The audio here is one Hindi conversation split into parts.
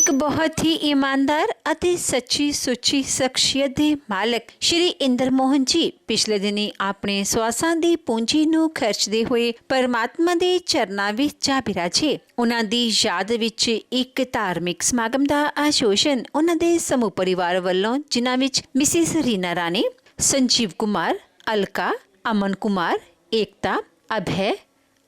एक बहुत ही ईमानदार ਅਤੇ ਸੱਚੀ ਸੁੱਚੀ ਸ਼ਖਸੀਅਤ ਦੇ ਮਾਲਕ ਸ਼੍ਰੀ ਇੰਦਰ ਮੋਹਨ ਜੀ ਪਿਛਲੇ ਦਿਨੀ ਆਪਣੇ ਸਵਾਸਾਂ ਦੀ ਪੂੰਜੀ ਨੂੰ ਖਰਚਦੇ ਹੋਏ ਪਰਮਾਤਮਾ ਦੇ ਚਰਨਾਂ ਵਿੱਚ ਜਾ ਬਿਰਾਜੇ। ਉਹਨਾਂ ਦੀ ਯਾਦ ਵਿੱਚ ਇੱਕ ਧਾਰਮਿਕ ਸਮਾਗਮ ਦਾ ਆਯੋਜਨ ਉਹਨਾਂ ਦੇ ਸਮੂਹ ਪਰਿਵਾਰ ਵੱਲੋਂ, ਜਿਨ੍ਹਾਂ ਵਿੱਚ ਮਿਸਿਸ ਰੀਨਾ ਰਾਣੀ, ਸੰਜੀਵ ਕੁਮਾਰ, ਅਲਕਾ, ਅਮਨ ਕੁਮਾਰ, ਏਕਤਾ, ਅਭੈ,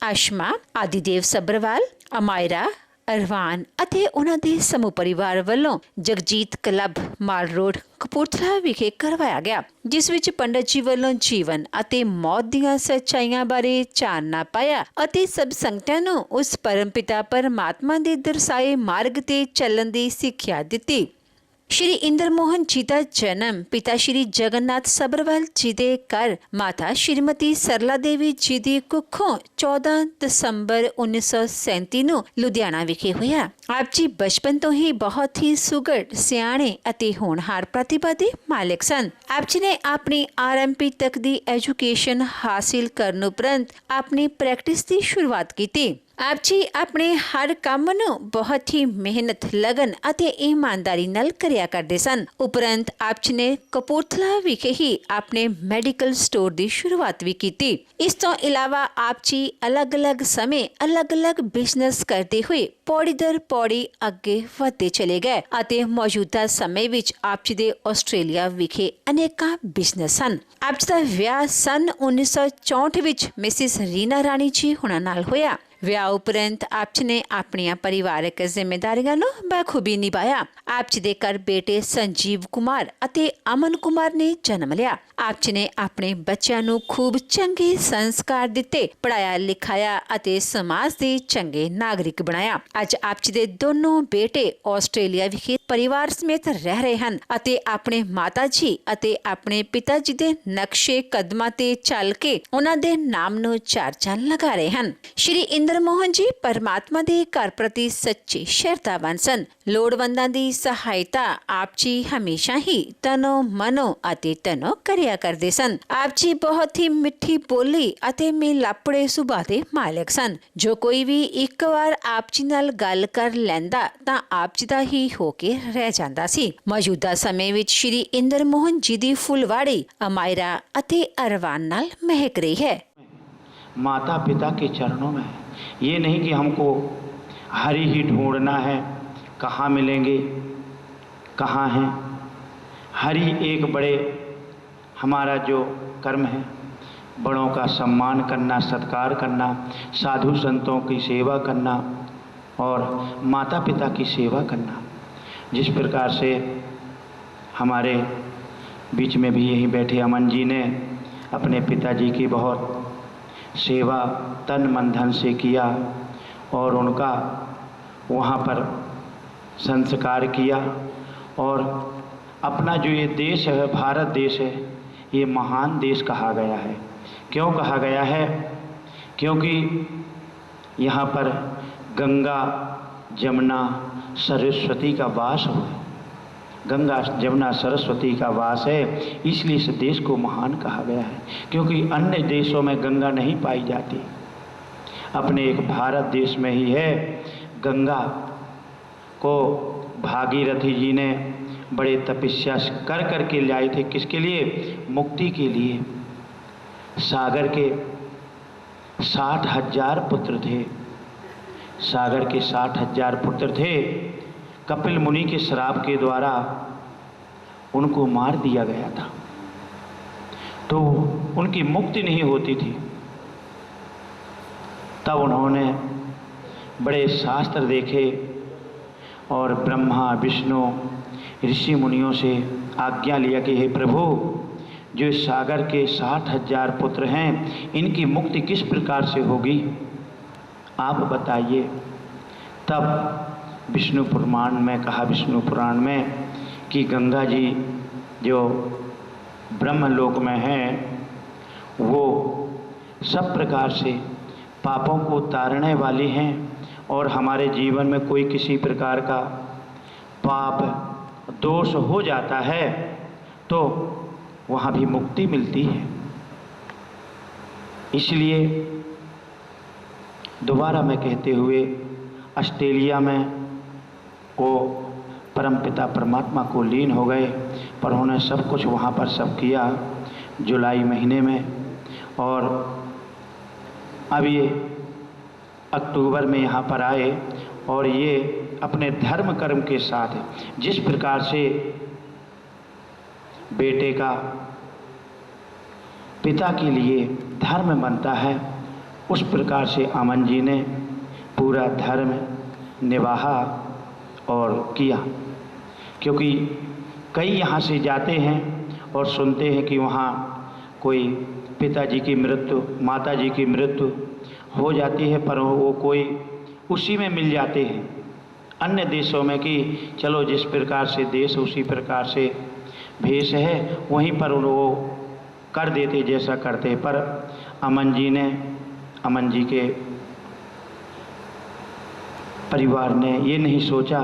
ਆਸ਼ਮਾ, ਆदिदेव ਸੱਭਰਵਾਲ, ਅਮਾਇਰਾ, ਅਰਵਾਨ ਅਤੇ ਉਹਨਾਂ ਦੇ ਸਮੂਹ ਪਰਿਵਾਰ ਵੱਲੋਂ ਜਗਜੀਤ ਕਲੱਬ ਮਾਲ ਰੋਡ ਕਪੂਰਥਲਾ ਵਿਖੇ ਕਰਵਾਇਆ ਗਿਆ, ਜਿਸ ਵਿੱਚ ਪੰਡਤ ਜੀ ਵੱਲੋਂ ਜੀਵਨ ਅਤੇ ਮੌਤ ਦੀਆਂ ਸੱਚਾਈਆਂ ਬਾਰੇ ਚਾਨਣਾ ਪਾਇਆ ਅਤੇ ਸਭ ਸੰਗਤਾਂ ਨੂੰ ਉਸ ਪਰਮਪਿਤਾ ਪਰਮਾਤਮਾ ਦੇ ਦਰਸਾਏ ਮਾਰਗ ਤੇ ਚੱਲਣ ਦੀ ਸਿੱਖਿਆ ਦਿੱਤੀ। ਸ਼੍ਰੀ ਇੰਦਰ ਮੋਹਨ ਜੀ ਦਾ ਜਨਮ ਪਿਤਾ ਸ਼੍ਰੀ ਜਗਨਨਾਥ ਸੱਭਰਵਾਲ ਜੀ ਦੇ ਘਰ ਮਾਤਾ ਸ਼੍ਰੀਮਤੀ ਸਰਲਾ ਦੇਵੀ ਜੀ ਦੀ ਕੁੱਖੋਂ 14 ਦਸੰਬਰ 1937 ਨੂੰ ਲੁਧਿਆਣਾ ਵਿਖੇ ਹੋਇਆ। ਆਪ ਜੀ ਬਚਪਨ ਤੋਂ ਹੀ ਬਹੁਤ ਹੀ ਸੁਘੜ, ਸਿਆਣੇ ਅਤੇ ਹੋਣਹਾਰ ਪ੍ਰਤਿਭਾ ਦੇ ਮਾਲਕ ਸਨ। ਆਪ ਜੀ ਨੇ ਆਪਣੀ RMP ਤੱਕ ਦੀ ਐਜੂਕੇਸ਼ਨ ਹਾਸਿਲ ਕਰਨ ਉਪਰੰਤ ਆਪਣੀ ਪ੍ਰੈਕਟਿਸ ਦੀ ਸ਼ੁਰੂਆਤ ਕੀਤੀ। ਆਪ ਜੀ ਆਪਣੇ ਹਰ ਕੰਮ ਨੂੰ ਬਹੁਤ ਹੀ ਮਿਹਨਤ, ਲਗਨ ਅਤੇ ਇਮਾਨਦਾਰੀ ਨਾਲ ਕਰਿਆ ਕਰਦੇ ਸਨ। ਉਪਰੰਤ ਆਪ ਜੀ ਨੇ ਕਪੂਰਥਲਾ ਵਿਖੇ ਹੀ ਆਪਣੇ ਮੈਡੀਕਲ ਸਟੋਰ ਦੀ ਸ਼ੁਰੂਆਤ ਵੀ ਕੀਤੀ। ਇਸ ਤੋਂ ਇਲਾਵਾ ਆਪ ਜੀ ਅਲੱਗ-ਅਲੱਗ ਸਮੇਂ ਅਲੱਗ-ਅਲੱਗ ਬਿਜ਼ਨਸ ਕਰਦੇ ਹੋਏ ਪੌੜੀ ਦਰ ਪੌੜੀ ਅੱਗੇ ਵਧਦੇ ਚਲੇ ਗਏ ਅਤੇ ਮੌਜੂਦਾ ਸਮੇਂ ਵਿੱਚ ਆਪ ਜੀ ਦੇ ਆਸਟ੍ਰੇਲੀਆ ਵਿਖੇ ਅਨੇਕਾਂ ਬਿਜ਼ਨਸ ਹਨ। ਆਪ ਜੀ ਦਾ ਵਿਆਹ ਸਨ 1964 ਵਿੱਚ ਮਿਸਿਸ ਰੀਨਾ ਰਾਣੀ ਜੀ ਹੁਣਾਂ ਨਾਲ ਹੋਇਆ। ਵਿਆਹ ਉਪਰੰਤ ਆਪ ਜੀ ਨੇ ਆਪਣੀਆਂ ਪਰਿਵਾਰਕ ਜ਼ਿੰਮੇਦਾਰੀਆਂ ਨੂੰ ਬਖੂਬੀ ਨਿਭਾਇਆ। ਆਪ ਜੀ ਦੇ ਘਰ ਬੇਟੇ ਸੰਜੀਵ ਕੁਮਾਰ ਅਤੇ ਅਮਨ ਕੁਮਾਰ ਨੇ ਜਨਮ ਲਿਆ। ਆਪ ਜੀ ਨੇ ਆਪਣੇ ਬੱਚਿਆਂ ਨੂੰ ਖੂਬ ਚੰਗੇ ਸੰਸਕਾਰ ਦਿੱਤੇ, ਪੜਾਇਆ ਲਿਖਾਇਆ ਅਤੇ ਸਮਾਜ ਦੇ ਚੰਗੇ ਨਾਗਰਿਕ ਬਣਾਇਆ। ਅੱਜ ਆਪ ਜੀ ਦੇ ਦੋਨੋਂ ਬੇਟੇ ਆਸਟ੍ਰੇਲੀਆ ਵਿਖੇ ਪਰਿਵਾਰ ਸਮੇਤ ਰਹਿ ਰਹੇ ਹਨ ਅਤੇ ਆਪਣੇ ਮਾਤਾ ਜੀ ਅਤੇ ਆਪਣੇ ਪਿਤਾ ਜੀ ਦੇ ਨਕਸ਼ੇ ਕਦਮਾਂ ਤੇ ਚੱਲ ਕੇ ਉਹਨਾਂ ਦੇ ਨਾਮ ਨੂੰ ਚਾਰ ਚੰਨ ਲਗਾ ਰਹੇ ਹਨ। ਸ਼੍ਰੀ ਇੰਦਰ ਮੋਹਨ ਜੀ ਪਰਮਾਤਮਾ ਦੇ ਘਰ ਪ੍ਰਤੀ ਸੱਚੇ ਸ਼ਰਧਾਵਾਨ ਸਨ। ਲੋੜਵੰਦਾਂ ਦੀ ਸਹਾਇਤਾ ਆਪ ਜੀ ਹਮੇਸ਼ਾ ਹੀ ਤਨੋ ਮਨੋ ਅਤੇ ਤਨੋ ਕਰਿਆ ਕਰਦੇ ਸਨ। ਆਪ ਜੀ ਬਹੁਤ ਹੀ ਮਿੱਠੀ ਬੋਲੀ ਅਤੇ ਮਿਲਾਪੜੇ ਸੁਭਾਅ ਦੇ ਮਾਲਕ ਸਨ। ਜੋ ਕੋਈ ਵੀ ਇੱਕ ਵਾਰ ਆਪ ਜੀ ਨਾਲ ਗੱਲ ਕਰ ਲੈਂਦਾ ਤਾਂ ਆਪ ਜੀ ਦਾ ਹੀ ਹੋ ਕੇ ਰਹਿ ਜਾਂਦਾ ਸੀ। ਮੌਜੂਦਾ ਸਮੇਂ ਵਿੱਚ ਸ਼੍ਰੀ ਇੰਦਰ ਮੋਹਨ ਜੀ ਦੀ ਫੁਲਵਾੜੀ ਅਮਾਇਰਾ ਅਤੇ ਅਰਵਾਨ ਨਾਲ ਮਹਿਕ ਰਹੀ ਹੈ। माता पिता के चरणों में है। ये नहीं कि हमको हरि ही ढूंढना है, कहाँ मिलेंगे, कहाँ हैं। हरि एक बड़े हमारा जो कर्म है, बड़ों का सम्मान करना, सत्कार करना, साधु संतों की सेवा करना और माता पिता की सेवा करना। जिस प्रकार से हमारे बीच में भी यहीं बैठे अमन जी ने अपने पिताजी की बहुत सेवा तन मन धन से किया और उनका वहाँ पर संस्कार किया। और अपना जो ये देश है, भारत देश है, ये महान देश कहा गया है। क्यों कहा गया है? क्योंकि यहाँ पर गंगा जमुना सरस्वती का वास हुआ है। गंगा जमुना सरस्वती का वास है, इसलिए इस देश को महान कहा गया है। क्योंकि अन्य देशों में गंगा नहीं पाई जाती, अपने एक भारत देश में ही है। गंगा को भागीरथी जी ने बड़े तपस्या कर कर के लाए थे। किसके लिए? मुक्ति के लिए। सागर के 60,000 पुत्र थे। सागर के 60,000 पुत्र थे। कपिल मुनि के श्राप के द्वारा उनको मार दिया गया था, तो उनकी मुक्ति नहीं होती थी। तब उन्होंने बड़े शास्त्र देखे और ब्रह्मा विष्णु ऋषि मुनियों से आज्ञा लिया कि हे प्रभु, जो इस सागर के 60,000 पुत्र हैं, इनकी मुक्ति किस प्रकार से होगी, आप बताइए। तब विष्णु पुराण में कहा, विष्णु पुराण में, कि गंगा जी जो ब्रह्मलोक में हैं, वो सब प्रकार से पापों को तारने वाली हैं। और हमारे जीवन में कोई किसी प्रकार का पाप दोष हो जाता है तो वहाँ भी मुक्ति मिलती है। इसलिए दोबारा मैं कहते हुए, ऑस्ट्रेलिया में वो परमपिता परमात्मा को लीन हो गए। पर उन्होंने सब कुछ वहाँ पर सब किया जुलाई महीने में, और अब ये अक्टूबर में यहाँ पर आए और ये अपने धर्म कर्म के साथ जिस प्रकार से बेटे का पिता के लिए धर्म बनता है, उस प्रकार से अमन जी ने पूरा धर्म निभाया और किया। क्योंकि कई यहाँ से जाते हैं और सुनते हैं कि वहाँ कोई पिताजी की मृत्यु, माताजी की मृत्यु हो जाती है, पर वो कोई उसी में मिल जाते हैं अन्य देशों में कि चलो जिस प्रकार से देश उसी प्रकार से भेष है, वहीं पर वो कर देते जैसा करते। पर अमन जी के परिवार ने ये नहीं सोचा,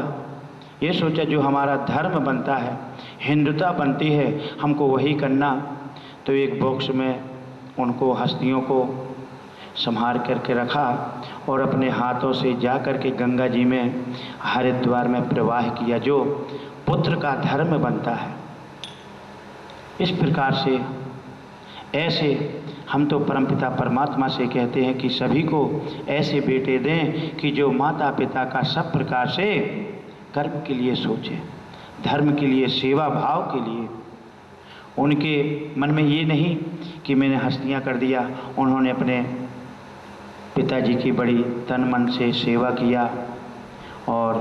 ये सोचा जो हमारा धर्म बनता है, हिंदुता बनती है, हमको वही करना। तो एक बॉक्स में उनको हस्तियों को संभाल करके रखा और अपने हाथों से जा कर के गंगा जी में हरिद्वार में प्रवाह किया, जो पुत्र का धर्म बनता है। इस प्रकार से ऐसे हम तो परमपिता परमात्मा से कहते हैं कि सभी को ऐसे बेटे दें कि जो माता पिता का सब प्रकार से कर्म के लिए सोचे, धर्म के लिए, सेवा भाव के लिए। उनके मन में ये नहीं कि मैंने हस्तियाँ कर दिया, उन्होंने अपने पिताजी की बड़ी तन मन से सेवा किया और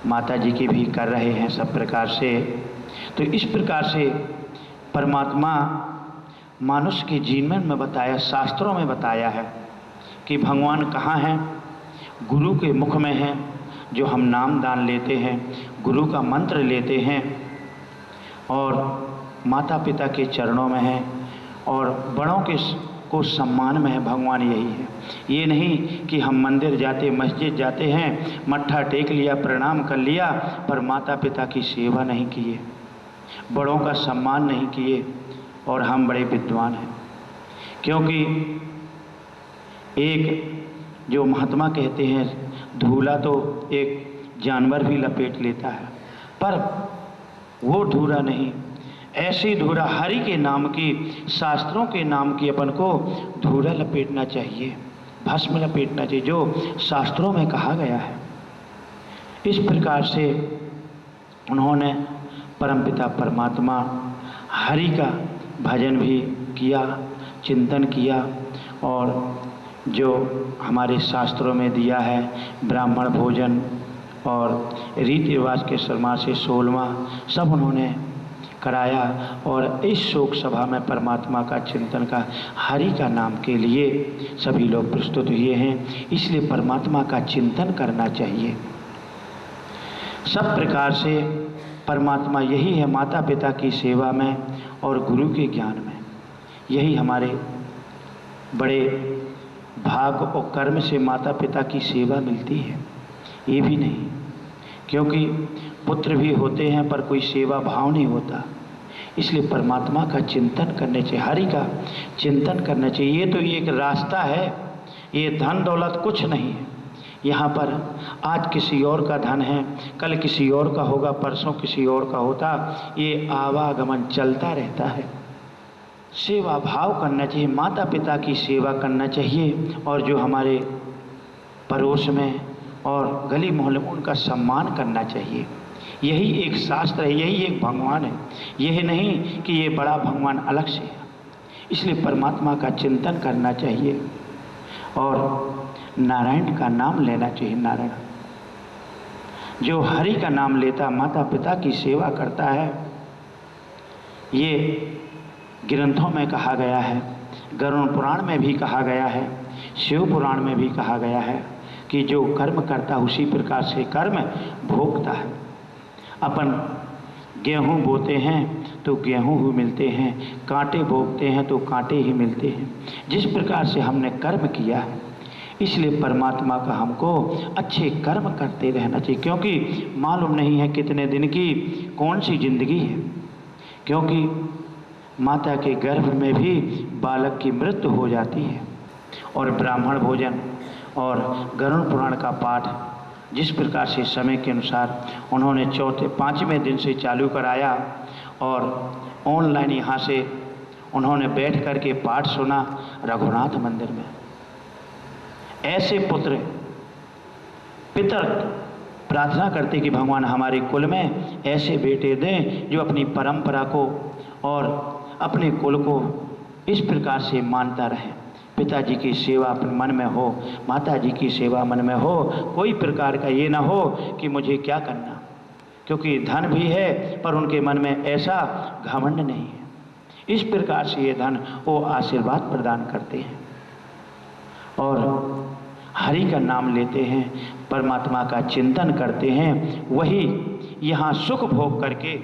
माताजी की भी कर रहे हैं सब प्रकार से। तो इस प्रकार से परमात्मा मानुष के जीवन में बताया, शास्त्रों में बताया है कि भगवान कहाँ हैं, गुरु के मुख में हैं। जो हम नाम दान लेते हैं, गुरु का मंत्र लेते हैं और माता पिता के चरणों में है और बड़ों के को सम्मान में है, भगवान यही है। ये नहीं कि हम मंदिर जाते, मस्जिद जाते हैं, मत्था टेक लिया, प्रणाम कर लिया, पर माता पिता की सेवा नहीं किए, बड़ों का सम्मान नहीं किए और हम बड़े विद्वान हैं। क्योंकि एक जो महात्मा कहते हैं, धूला तो एक जानवर भी लपेट लेता है, पर वो धूला नहीं, ऐसी धूला हरि के नाम की, शास्त्रों के नाम की अपन को धूला लपेटना चाहिए, भस्म लपेटना चाहिए, जो शास्त्रों में कहा गया है। इस प्रकार से उन्होंने परमपिता परमात्मा हरि का भजन भी किया, चिंतन किया और जो हमारे शास्त्रों में दिया है ब्राह्मण भोजन और रीति रिवाज के समाज से 16वां सब उन्होंने कराया। और इस शोक सभा में परमात्मा का चिंतन का, हरि का नाम के लिए सभी लोग प्रस्तुत हुए हैं। इसलिए परमात्मा का चिंतन करना चाहिए सब प्रकार से। परमात्मा यही है, माता पिता की सेवा में और गुरु के ज्ञान में, यही हमारे बड़े भाग और कर्म से माता पिता की सेवा मिलती है। ये भी नहीं, क्योंकि पुत्र भी होते हैं पर कोई सेवा भाव नहीं होता। इसलिए परमात्मा का चिंतन करने चाहिए, हरि का चिंतन करना चाहिए। ये तो एक रास्ता है, ये धन दौलत कुछ नहीं है। यहाँ पर आज किसी और का धन है, कल किसी और का होगा, परसों किसी और का होता, ये आवागमन चलता रहता है। सेवा भाव करना चाहिए, माता पिता की सेवा करना चाहिए और जो हमारे पड़ोस में और गली मोहल्ले में उनका सम्मान करना चाहिए। यही एक शास्त्र है, यही एक भगवान है। यह नहीं कि ये बड़ा भगवान अलग से है। इसलिए परमात्मा का चिंतन करना चाहिए और नारायण का नाम लेना चाहिए। नारायण जो हरि का नाम लेता, माता पिता की सेवा करता है, ये ग्रंथों में कहा गया है, गरुड़ पुराण में भी कहा गया है, शिव पुराण में भी कहा गया है कि जो कर्म करता उसी प्रकार से कर्म भोगता है। अपन गेहूँ बोते हैं तो गेहूँ ही मिलते हैं, कांटे बोते हैं तो कांटे ही मिलते हैं। जिस प्रकार से हमने कर्म किया है, इसलिए परमात्मा का हमको अच्छे कर्म करते रहना चाहिए। क्योंकि मालूम नहीं है कितने दिन की कौन सी जिंदगी है। क्योंकि माता के गर्भ में भी बालक की मृत्यु हो जाती है। और ब्राह्मण भोजन और गरुड़ पुराण का पाठ जिस प्रकार से समय के अनुसार उन्होंने पाँचवें दिन से चालू कराया और ऑनलाइन यहाँ से उन्होंने बैठ कर के पाठ सुना रघुनाथ मंदिर में। ऐसे पुत्र पितर प्रार्थना करते कि भगवान हमारे कुल में ऐसे बेटे दें जो अपनी परंपरा को और अपने कुल को इस प्रकार से मानता रहे। पिताजी की सेवा अपने मन में हो, माताजी की सेवा मन में हो, कोई प्रकार का ये ना हो कि मुझे क्या करना, क्योंकि धन भी है पर उनके मन में ऐसा घमंड नहीं है। इस प्रकार से ये धन वो आशीर्वाद प्रदान करते हैं और हरि का नाम लेते हैं, परमात्मा का चिंतन करते हैं। वही यहाँ सुख भोग करके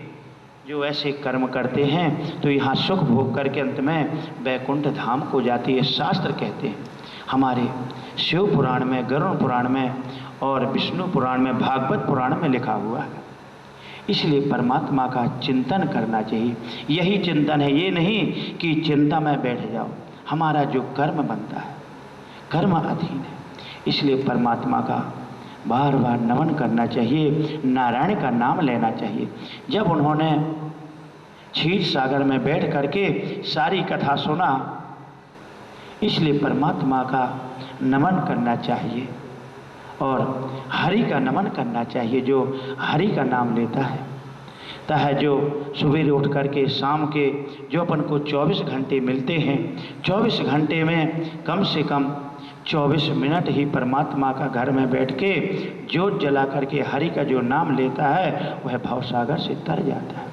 जो ऐसे कर्म करते हैं तो यहाँ सुख भोग करके अंत में वैकुंठ धाम को जाती है। शास्त्र कहते हैं, हमारे शिव पुराण में, गरुड़ पुराण में और विष्णु पुराण में, भागवत पुराण में लिखा हुआ है। इसलिए परमात्मा का चिंतन करना चाहिए। यही चिंतन है, ये नहीं कि चिंता में बैठ जाओ। हमारा जो कर्म बनता है कर्म अधीन है, इसलिए परमात्मा का बार बार नमन करना चाहिए, नारायण का नाम लेना चाहिए। जब उन्होंने क्षीर सागर में बैठ करके सारी कथा सुना, इसलिए परमात्मा का नमन करना चाहिए और हरि का नमन करना चाहिए। जो हरि का नाम लेता है, जो सुबह उठ करके शाम के जो अपन को 24 घंटे मिलते हैं, 24 घंटे में कम से कम 24 मिनट ही परमात्मा का घर में बैठ के जोत जला करके हरि का जो नाम लेता है वह भवसागर से तर जाता है।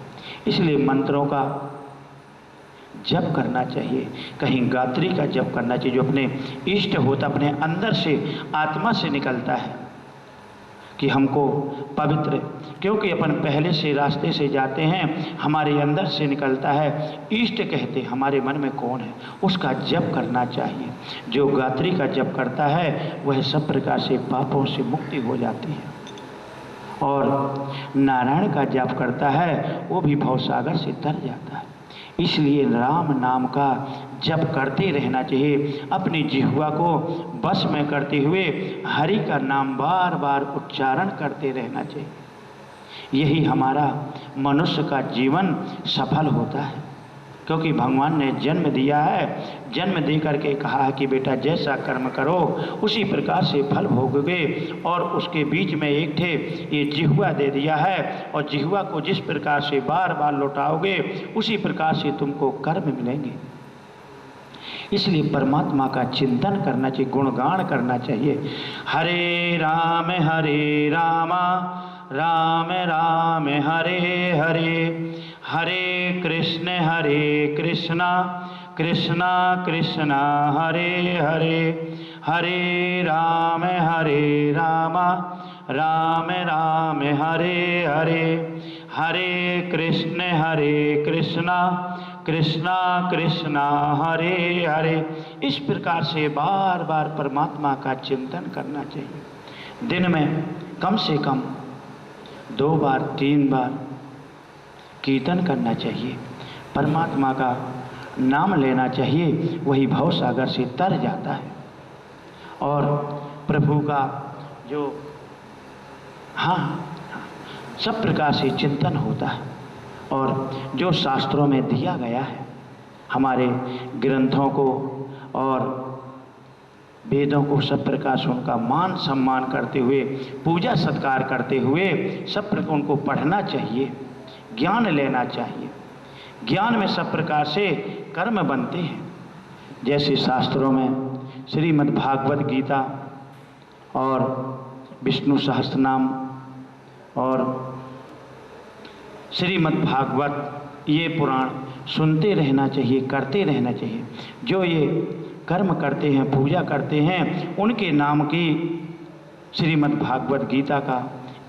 इसलिए मंत्रों का जप करना चाहिए, कहीं गायत्री का जप करना चाहिए, जो अपने इष्ट होता, अपने अंदर से आत्मा से निकलता है कि हमको पवित्र, क्योंकि अपन पहले से रास्ते से जाते हैं, हमारे अंदर से निकलता है। इष्ट कहते हमारे मन में कौन है, उसका जप करना चाहिए। जो गायत्री का जप करता है वह सब प्रकार से पापों से मुक्ति हो जाती है और नारायण का जप करता है वो भी भवसागर से तर जाता है। इसलिए राम नाम का जप करते रहना चाहिए। अपनी जिह्वा को बस में करते हुए हरि का नाम बार बार उच्चारण करते रहना चाहिए। यही हमारा मनुष्य का जीवन सफल होता है, क्योंकि भगवान ने जन्म दिया है, जन्म दे करके कहा है कि बेटा जैसा कर्म करो उसी प्रकार से फल भोगोगे, और उसके बीच में एक ठे ये जिह्वा दे दिया है, और जिह्वा को जिस प्रकार से बार बार लौटाओगे उसी प्रकार से तुमको कर्म मिलेंगे। इसलिए परमात्मा का चिंतन करना चाहिए, गुणगान करना चाहिए। हरे राम राम राम हरे हरे, हरे कृष्ण कृष्ण कृष्ण हरे हरे, हरे राम राम राम हरे हरे, हरे कृष्ण कृष्ण कृष्ण हरे हरे। इस प्रकार से बार बार परमात्मा का चिंतन करना चाहिए। दिन में कम से कम 2 बार 3 बार कीर्तन करना चाहिए, परमात्मा का नाम लेना चाहिए, वही भव सागर से तर जाता है और प्रभु का जो सब प्रकार से चिंतन होता है। और जो शास्त्रों में दिया गया है, हमारे ग्रंथों को और वेदों को सब प्रकार से उनका मान सम्मान करते हुए, पूजा सत्कार करते हुए सब प्रकार उनको पढ़ना चाहिए, ज्ञान लेना चाहिए। ज्ञान में सब प्रकार से कर्म बनते हैं, जैसे शास्त्रों में श्रीमद् भागवत गीता और विष्णु सहस्त्रनाम और श्रीमद् भागवत, ये पुराण सुनते रहना चाहिए, करते रहना चाहिए। जो ये कर्म करते हैं, पूजा करते हैं, उनके नाम की श्रीमद् भागवत गीता का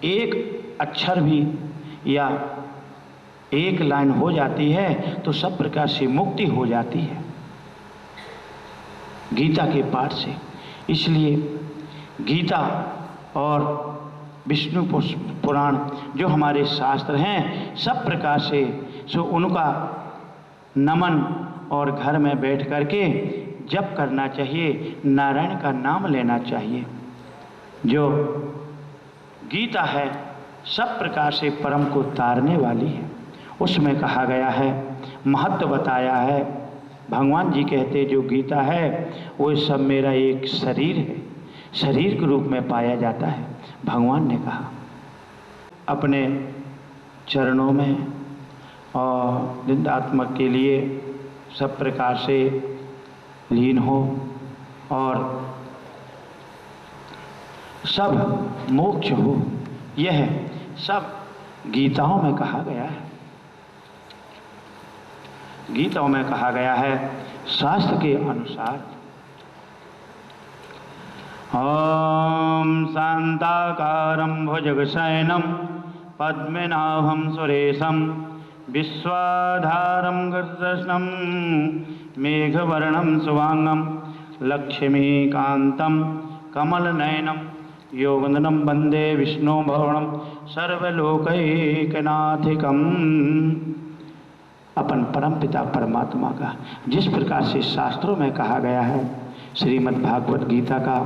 एक अक्षर भी या एक लाइन हो जाती है तो सब प्रकार से मुक्ति हो जाती है गीता के पाठ से। इसलिए गीता और विष्णु पुराण जो हमारे शास्त्र हैं, सब प्रकार से सो उनका नमन और घर में बैठ करके जप करना चाहिए, नारायण का नाम लेना चाहिए। जो गीता है सब प्रकार से परम को तारने वाली है। उसमें कहा गया है, महत्व बताया है। भगवान जी कहते जो गीता है वो सब मेरा एक शरीर है, शरीर के रूप में पाया जाता है। भगवान ने कहा अपने चरणों में और निंदात्मक के लिए सब प्रकार से लीन हो और सब मोक्ष हो, यह सब गीताओं में कहा गया है। गीताओं में कहा गया है शास्त्र के अनुसार। ओम शांताकारं भुजगशयनं पद्मनाभं सुरेशं विश्वाधारं गजकृष्णं मेघवर्णं शुभांगं लक्ष्मीकान्तं कमलनयनं योगनदं वन्दे विष्णु भवनं सर्वलोकैकनाथिकम्। अपन परमपिता परमात्मा का जिस प्रकार से शास्त्रों में कहा गया है, श्रीमद् भागवत गीता का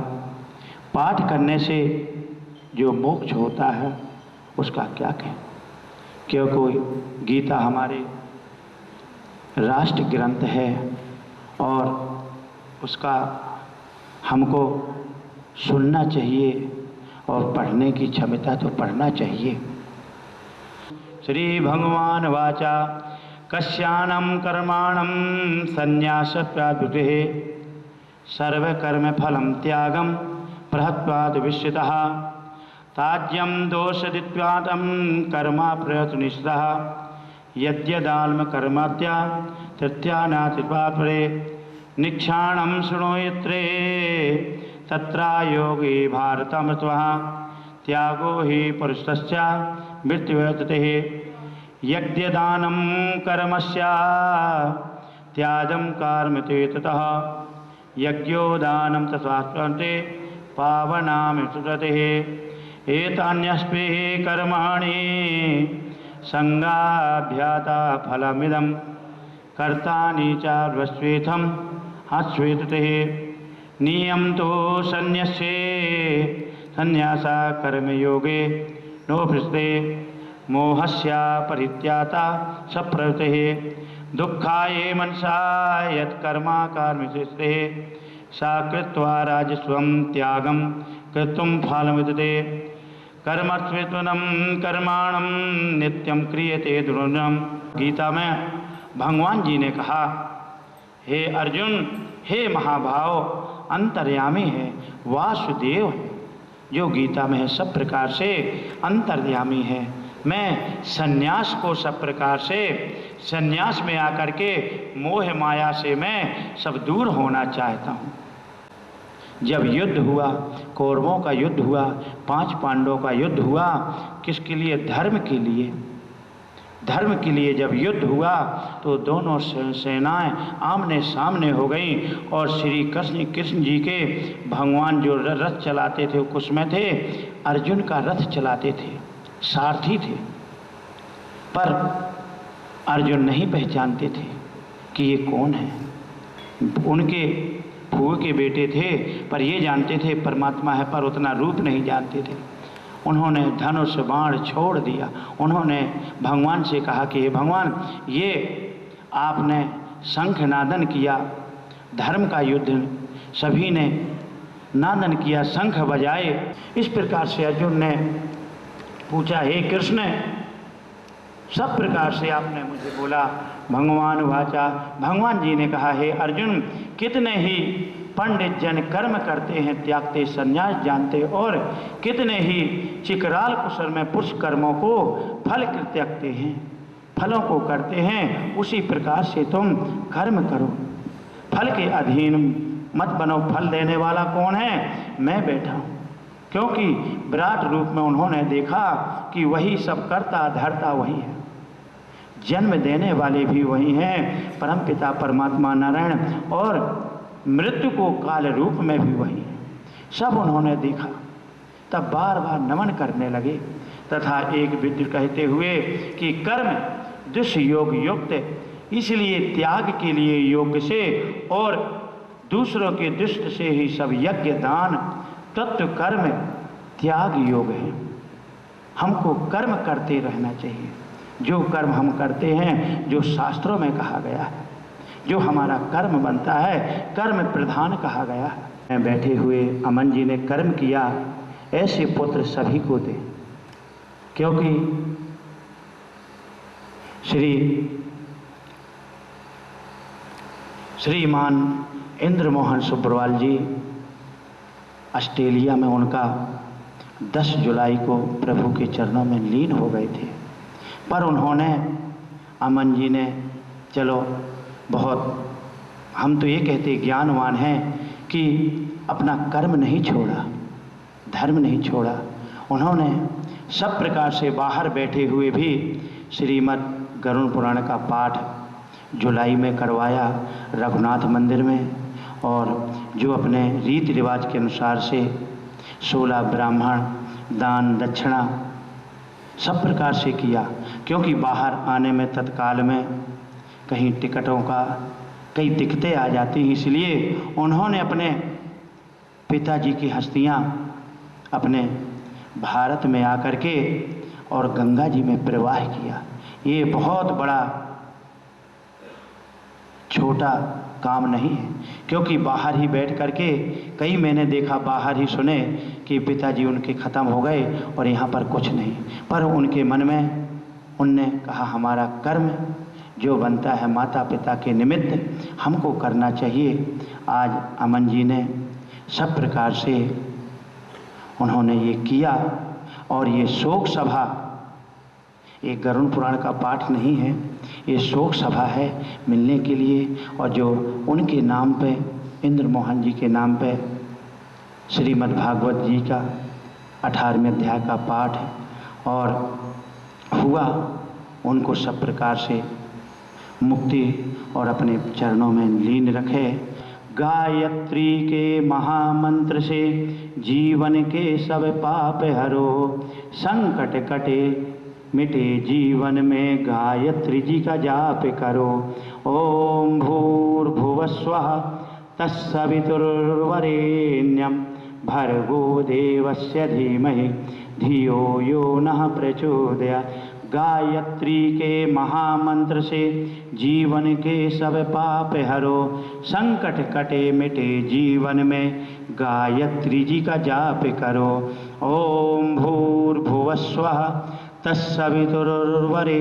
पाठ करने से जो मोक्ष होता है उसका क्या कहें, क्योंकि गीता हमारे राष्ट्र ग्रंथ है और उसका हमको सुनना चाहिए और पढ़ने की क्षमता तो पढ़ना चाहिए। श्री भगवान वाचा कस्यानं कर्माणं संन्यासत्वाद्युतेः सर्वकर्मफलं त्यागं बृहत्वाद् विश्रुतः त्याज्यं दोषदित्वातं कर्मा प्रयत्निष्ठः यद्यदाल्मकर्मात्या तृतीयानातिपात्रे निक्षाणं शृणोयत्रे तत्रा योगी भारतमत्वः त्यागो हि पुरुषस्य मृत्युवर्तते यज्ञदानं कर्मस्य त्याजं कर्मते ततः यज्ञोदानं तथास्ते पावनामृतते एतान्यस्मिः कर्माणि संगाभ्याता फलमिदं कर्तानि च वस्वेथं हस्वेतते नियम तो संन्यस्ये संन्यासा कर्मयोगे नोपृष्टे मोहस्या परित्याता सप्रवृत्तिः दुःखाये मनसा यत्कर्मा कर्मसिद्धे सा कृत्वा राजस्वं त्यागं कृत्वं फलमिदते कर्मत्वेतनं कर्माणं नित्यं क्रियते दुर्नम। गीता में भगवान जी ने कहा, हे अर्जुन, हे महाभाव, अंतर्यामी है, वासुदेव है, जो गीता में है सब प्रकार से अंतर्यामी है। मैं सन्यास को सब प्रकार से सन्यास में आकर के मोह माया से मैं सब दूर होना चाहता हूँ। जब युद्ध हुआ, कौरवों का युद्ध हुआ, 5 पांडवों का युद्ध हुआ, किसके लिए? धर्म के लिए। धर्म के लिए जब युद्ध हुआ तो दोनों सेनाएं आमने सामने हो गईं और श्री कृष्ण जी के भगवान जो रथ चलाते थे कुछ में थे, अर्जुन का रथ चलाते थे, सारथी थे, पर अर्जुन नहीं पहचानते थे कि ये कौन है। उनके फूफे के बेटे थे पर ये जानते थे परमात्मा है, पर उतना रूप नहीं जानते थे। उन्होंने धनुष बाण छोड़ दिया। उन्होंने भगवान से कहा कि हे भगवान, ये आपने शंख नादन किया, धर्म का युद्ध, सभी ने नादन किया, शंख बजाए। इस प्रकार से अर्जुन ने पूछा, हे कृष्ण, सब प्रकार से आपने मुझे बोला। भगवान वाचा, भगवान जी ने कहा, हे अर्जुन, कितने ही पंडित जन कर्म करते हैं, त्यागते संन्यास जानते, और कितने ही चिकराल कुशल में पुरुष कर्मों को फल त्यागते हैं, फलों को करते हैं। उसी प्रकार से तुम कर्म करो, फल के अधीन मत बनो। फल देने वाला कौन है? मैं बैठा हूँ। क्योंकि विराट रूप में उन्होंने देखा कि वही सब करता धरता वही है, जन्म देने वाले भी वही हैं, परमपिता परमात्मा नारायण, और मृत्यु को काल रूप में भी वही है। सब उन्होंने देखा, तब बार बार नमन करने लगे। तथा एक विद्य कहते हुए कि कर्म दुष्ट योग युक्त, इसलिए त्याग के लिए योग से और दूसरों के दुष्ट से ही सब यज्ञ दान तत्व कर्म त्याग योग है। हमको कर्म करते रहना चाहिए। जो कर्म हम करते हैं, जो शास्त्रों में कहा गया है, जो हमारा कर्म बनता है, कर्म प्रधान कहा गया है। बैठे हुए अमन जी ने कर्म किया, ऐसे पुत्र सभी को दे, क्योंकि श्रीमान इंद्रमोहन सुब्रवाल जी ऑस्ट्रेलिया में, उनका 10 जुलाई को प्रभु के चरणों में लीन हो गए थे। पर उन्होंने, अमन जी ने, चलो बहुत, हम तो ये कहते ज्ञानवान हैं कि अपना कर्म नहीं छोड़ा, धर्म नहीं छोड़ा। उन्होंने सब प्रकार से बाहर बैठे हुए भी श्रीमद् गरुड़ पुराण का पाठ जुलाई में करवाया रघुनाथ मंदिर में, और जो अपने रीति रिवाज के अनुसार से 16 ब्राह्मण, दान दक्षिणा सब प्रकार से किया। क्योंकि बाहर आने में तत्काल में कहीं टिकटों का कई दिक्कतें आ जाती हैं, इसलिए उन्होंने अपने पिताजी की हस्तियाँ अपने भारत में आकर के और गंगा जी में प्रवाह किया। ये बहुत बड़ा छोटा काम नहीं है, क्योंकि बाहर ही बैठ करके कई मैंने देखा, बाहर ही सुने कि पिताजी उनके ख़त्म हो गए और यहाँ पर कुछ नहीं। पर उनके मन में उनने कहा हमारा कर्म जो बनता है माता पिता के निमित्त हमको करना चाहिए। आज अमन जी ने सब प्रकार से उन्होंने ये किया, और ये शोक सभा, ये गरुड़ पुराण का पाठ नहीं है, ये शोक सभा है मिलने के लिए। और जो उनके नाम पे, इंद्रमोहन जी के नाम पे श्रीमद् भागवत जी का 18वें अध्याय का पाठ है, और हुआ उनको सब प्रकार से मुक्ति और अपने चरणों में लीन रखे। गायत्री के महामंत्र से जीवन के सब पाप हरो, संकट कटे मिटे जीवन में गायत्री जी का जाप करो। ओम भूर्भुवस्वः तत्सवितुर्वरेण्यं भर्गो देवस्य धीमहि धियो यो नः प्रचोदयात्। गायत्री के महामंत्र से जीवन के सब पाप हरो, संकट कटे मिटे जीवन में गायत्री जी का जाप करो। ओम भूर्भुवस्वः तत्सवितुर्वरेण्यं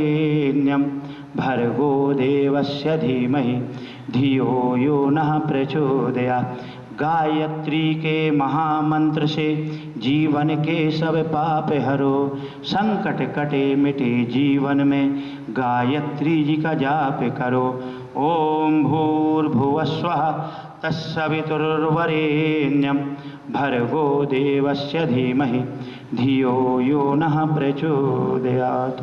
भर्गो देवस्य धीमहि धियो यो नः प्रचोदयात्। गायत्री के महामंत्र से जीवन के सब पाप हरो, संकट कटे मिटे जीवन में गायत्री जी का जाप करो। ओम भूर्भुवस्वः तत्सवितुर्वरेण्यं भर्गो देवस्य धीमहि धियो यो नः प्रचोदयात्।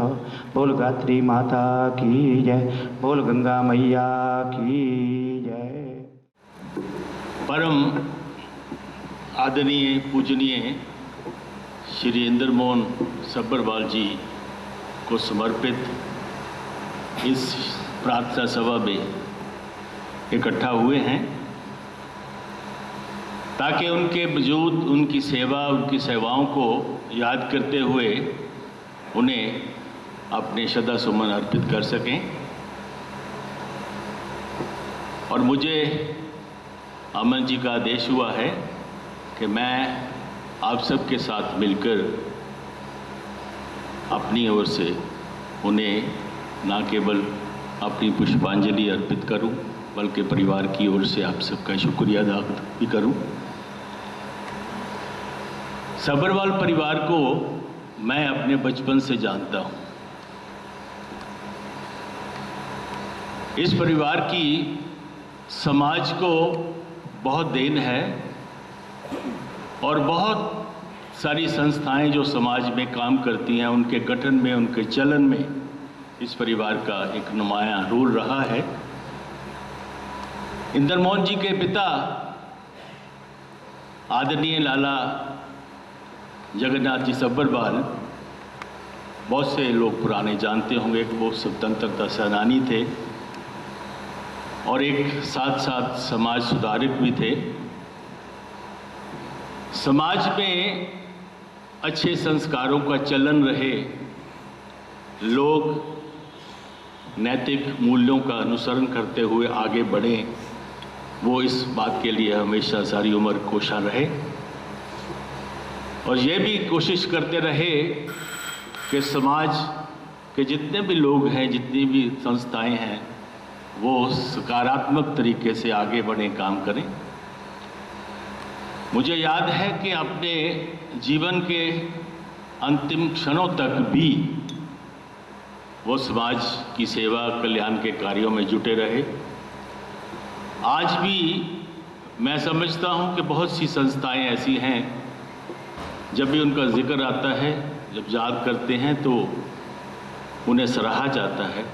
बोल गायत्री माता की जय, बोल गंगा मैया की जय। परम आदरणीय पूजनीय श्री इंद्रमोहन सब्बरवाल जी को समर्पित इस प्रार्थना सभा में इकट्ठा हुए हैं, ताकि उनके वजूद, उनकी सेवा, उनकी सेवाओं को याद करते हुए उन्हें अपने श्रद्धा सुमन अर्पित कर सकें। और मुझे अमन जी का आदेश हुआ है कि मैं आप सबके साथ मिलकर अपनी ओर से उन्हें न केवल अपनी पुष्पांजलि अर्पित करूं, बल्कि परिवार की ओर से आप सबका शुक्रिया अदा भी करूं। सब्बरवाल परिवार को मैं अपने बचपन से जानता हूं। इस परिवार की समाज को बहुत देन है, और बहुत सारी संस्थाएं जो समाज में काम करती हैं, उनके गठन में, उनके चलन में इस परिवार का एक नुमायां रोल रहा है। इंद्रमोहन जी के पिता आदरणीय लाला जगन्नाथ जी सब्बरवाल, बहुत से लोग पुराने जानते होंगे कि वो स्वतंत्रता सेनानी थे और एक साथ साथ समाज सुधारक भी थे। समाज में अच्छे संस्कारों का चलन रहे, लोग नैतिक मूल्यों का अनुसरण करते हुए आगे बढ़ें, वो इस बात के लिए हमेशा सारी उम्र कोशा रहे और ये भी कोशिश करते रहे कि समाज के जितने भी लोग हैं, जितनी भी संस्थाएं हैं, वो सकारात्मक तरीके से आगे बढ़ें, काम करें। मुझे याद है कि अपने जीवन के अंतिम क्षणों तक भी वो समाज की सेवा, कल्याण के कार्यों में जुटे रहे। आज भी मैं समझता हूँ कि बहुत सी संस्थाएं ऐसी हैं, जब भी उनका जिक्र आता है, जब याद करते हैं तो उन्हें सराहा जाता है,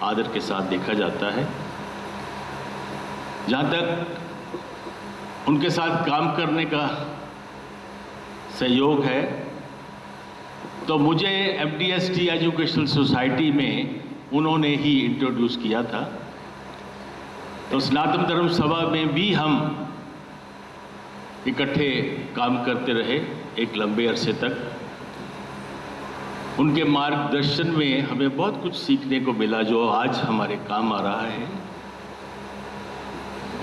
आदर के साथ देखा जाता है। जहाँ तक उनके साथ काम करने का सहयोग है, तो मुझे FDST एजुकेशनल सोसाइटी में उन्होंने ही इंट्रोड्यूस किया था। तो सनातन धर्म सभा में भी हम इकट्ठे काम करते रहे एक लंबे अरसे तक। उनके मार्गदर्शन में हमें बहुत कुछ सीखने को मिला जो आज हमारे काम आ रहा है।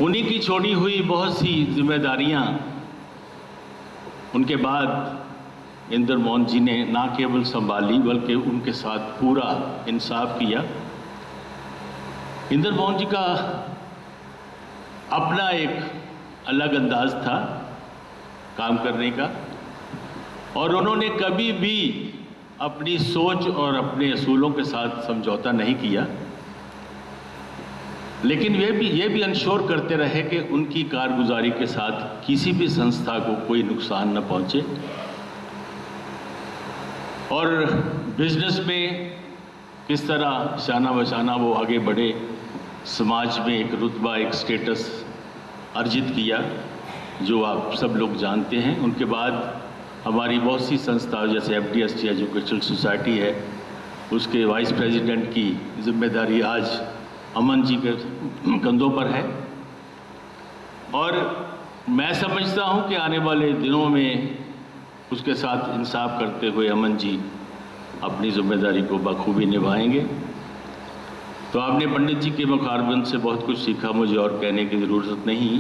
उन्हीं की छोड़ी हुई बहुत सी जिम्मेदारियां उनके बाद इंदर मोहन जी ने ना केवल संभाली बल्कि उनके साथ पूरा इंसाफ किया। इंदर मोहन जी का अपना एक अलग अंदाज था काम करने का और उन्होंने कभी भी अपनी सोच और अपने असूलों के साथ समझौता नहीं किया, लेकिन ये भी इंश्योर करते रहे कि उनकी कारगुजारी के साथ किसी भी संस्था को कोई नुकसान न पहुंचे और बिजनेस में किस तरह शाना बशाना वो आगे बढ़े, समाज में एक रुतबा, एक स्टेटस अर्जित किया जो आप सब लोग जानते हैं। उनके बाद हमारी बहुत सी संस्थाएं जैसे FDST एजुकेशनल सोसाइटी है, उसके वाइस प्रेसिडेंट की जिम्मेदारी आज अमन जी के कंधों पर है और मैं समझता हूं कि आने वाले दिनों में उसके साथ इंसाफ करते हुए अमन जी अपनी जिम्मेदारी को बखूबी निभाएंगे। तो आपने पंडित जी के मुखारबंद से बहुत कुछ सीखा, मुझे और कहने की ज़रूरत नहीं,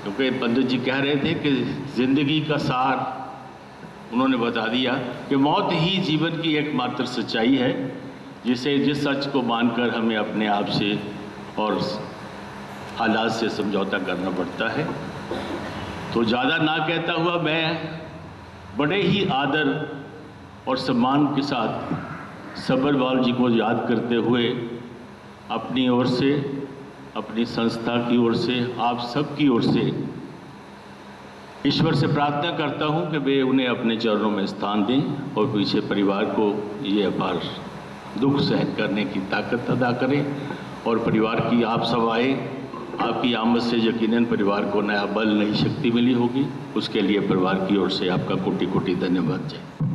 क्योंकि पंडित जी कह रहे थे कि ज़िंदगी का सार उन्होंने बता दिया कि मौत ही जीवन की एकमात्र सच्चाई है, जिस सच को मानकर हमें अपने आप से और हालात से समझौता करना पड़ता है। तो ज़्यादा ना कहता हुआ मैं बड़े ही आदर और सम्मान के साथ सब्बरवाल जी को याद करते हुए अपनी ओर से, अपनी संस्था की ओर से, आप सब की ओर से ईश्वर से प्रार्थना करता हूं कि वे उन्हें अपने चरणों में स्थान दें और पीछे परिवार को ये अपार दुख सहन करने की ताकत अदा करें और परिवार की आप सब आए, आपकी आमद से यकीनन परिवार को नया बल, नई शक्ति मिली होगी। उसके लिए परिवार की ओर से आपका कोटि कोटि धन्यवाद। जय।